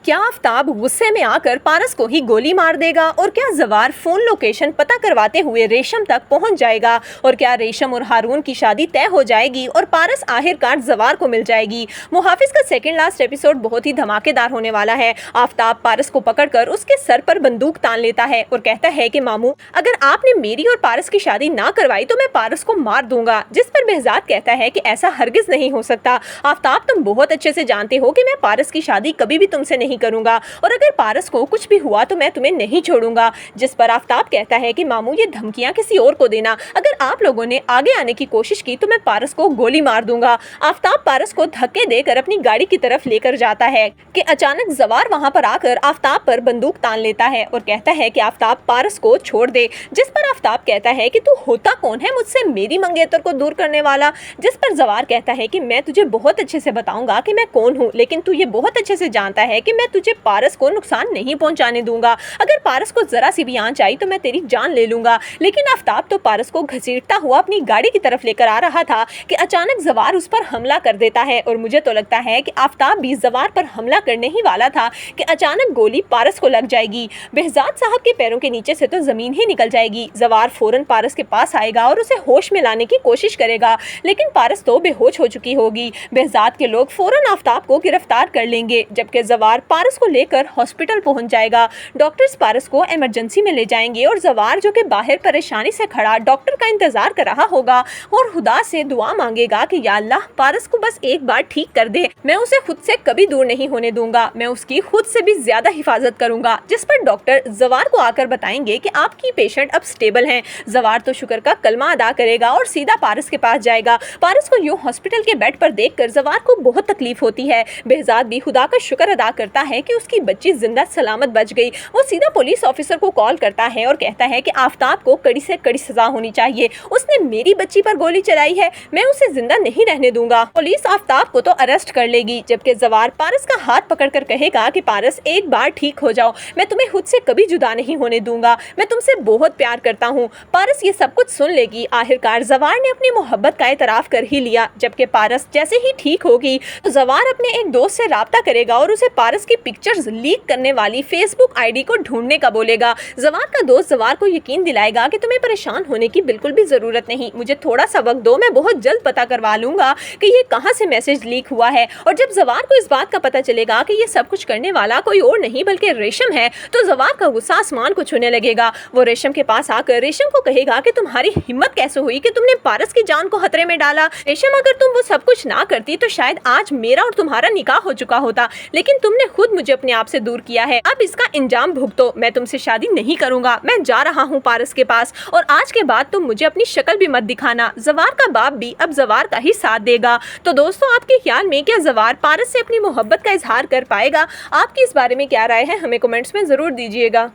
क्या आफताब गुस्से में आकर पारस को ही गोली मार देगा और क्या जवार फोन लोकेशन पता करवाते हुए रेशम तक पहुंच जाएगा और क्या रेशम और हारून की शादी तय हो जाएगी और पारस आखिरकार जवार को मिल जाएगी। मुहाफिज का सेकंड लास्ट एपिसोड बहुत ही धमाकेदार होने वाला है। आफताब पारस को पकड़कर उसके सर पर बंदूक तान लेता है और कहता है कि मामू, अगर आपने मेरी और पारस की शादी ना करवाई तो मैं पारस को मार दूंगा। जिस पर behzad कहता है कि ऐसा हरगिज नहीं हो सकता। आफताब, तुम बहुत अच्छे से जानते हो कि मैं पारस की शादी कभी भी तुमसे नहीं करूंगा और अगर पारस को कुछ भी हुआ तो मैं तुम्हें नहीं छोड़ूंगा। जिस पर आफताब कहता है कि मामू, ये धमकियां किसी और को देना, अगर आप लोगों ने आगे आने की कोशिश की तो मैं पारस को गोली मार दूंगा। आफताब पारस को धक्के देकर अपनी गाड़ी की तरफ लेकर जाता है कि अचानक जवार वहां पर आकर आफताब पर बंदूक तान लेता है और कहता है कि आफताब पारस को छोड़ दे। जिस पर आफताब कहता है कि तू होता कौन है मुझसे मेरी मंगेतर को दूर करने वाला। जिस पर जवार कहता है कि मैं तुझे बहुत अच्छे से बताऊंगा कि मैं कौन हूँ, लेकिन तू ये बहुत अच्छे से जानता है कि मैं तुझे पारस को नुकसान नहीं पहुंचाने दूंगा। अगर पारस को जरा सी भी आंच आई तो मैं तेरी जान ले लूंगा। लेकिन आफताब तो पारस को घसीटता हुआ अपनी गाड़ी की तरफ लेकर आ रहा था कि अचानक जवार उस पर हमला कर देता है और मुझे तो लगता है कि आफताब भी जवार पर हमला करने ही वाला था कि अचानक गोली पारस को लग जाएगी। behzad साहब के पैरों के नीचे से तो जमीन ही निकल जाएगी। जवार फौरन पारस के पास आएगा और उसे होश में लाने की कोशिश करेगा, लेकिन पारस तो बेहोश हो चुकी होगी। behzad के लोग फौरन आफताब को गिरफ्तार कर लेंगे, जबकि जवार पारस को लेकर हॉस्पिटल पहुंच जाएगा। डॉक्टर्स पारस को इमरजेंसी में ले जाएंगे और जवार, जो कि बाहर परेशानी से खड़ा डॉक्टर का इंतजार कर रहा होगा और खुदा से दुआ मांगेगा कि या अल्लाह, पारस को बस एक बार ठीक कर दे, मैं उसे खुद से कभी दूर नहीं होने दूंगा, मैं उसकी खुद से भी ज्यादा हिफाजत करूंगा। जिस पर डॉक्टर जवार को आकर बताएंगे कि आपकी पेशेंट अब स्टेबल हैं। जवार तो शुक्र का कलमा अदा करेगा और सीधा पारस के पास जाएगा। पारस को यूं हॉस्पिटल के बेड पर देखकर जवार को बहुत तकलीफ होती है। behzad भी खुदा का शुक्र अदा करता है कि उसकी बच्ची जिंदा सलामत बच गई। वो सीधा पुलिस ऑफिसर को कॉल करता है और कहता है कि आफताब को कड़ी से कड़ी सजा होनी चाहिए, उसने मेरी बच्ची पर गोली चलाई है, मैं उसे जिंदा नहीं रहने दूंगा। पुलिस आफताब को तो अरेस्ट कर लेगी, जबकि जवार पारस का हाथ पकड़कर कहेगा कि पारस, एक बार ठीक हो जाओ, मैं तुम्हें खुद से कभी जुदा नहीं होने दूंगा, मैं तुमसे बहुत प्यार करता हूँ। पारस ये सब कुछ सुन लेगी। आखिरकार जवार ने अपनी मोहब्बत का एतराफ कर ही लिया। जबकि पारस जैसे ही ठीक होगी तो जवार अपने एक दोस्त से राब्ता करेगा और उसे पारस की पिक्चर्स लीक करने वाली फेसबुक आईडी को ढूंढने का बोलेगा। जवार का दोस्त जवार को यकीन दिलाएगा कि तुम्हें परेशान होने की बिल्कुल भी जरूरत नहीं, मुझे थोड़ा सा वक्त दो, मैं बहुत जल्द पता करवा लूंगा कि ये कहां से मैसेज लीक हुआ है। और जब जवार को इस बात का पता चलेगा कि ये सब कुछ करने वाला कोई और नहीं बल्कि रेशम है, तो जवार का गुस्सा आसमान को छूने लगेगा। वो रेशम के पास आकर रेशम को कहेगा कि तुम्हारी हिम्मत कैसे हुई कि तुमने पारस की जान को खतरे में डाला। रेशम, अगर तुम वो सब कुछ ना करती तो शायद आज मेरा और तुम्हारा निकाह हो चुका होता, लेकिन तुमने खुद मुझे अपने आप से दूर किया है, अब इसका इंजाम भुगतो। मैं तुमसे शादी नहीं करूंगा, मैं जा रहा हूँ पारस के पास और आज के बाद तुम मुझे अपनी शक्ल भी मत दिखाना। जवार का बाप भी अब जवार का ही साथ देगा। तो दोस्तों, आपके ख्याल में क्या जवार पारस से अपनी मोहब्बत का इजहार कर पाएगा? आपकी इस बारे में क्या राय है, हमें कमेंट्स में जरूर दीजिएगा।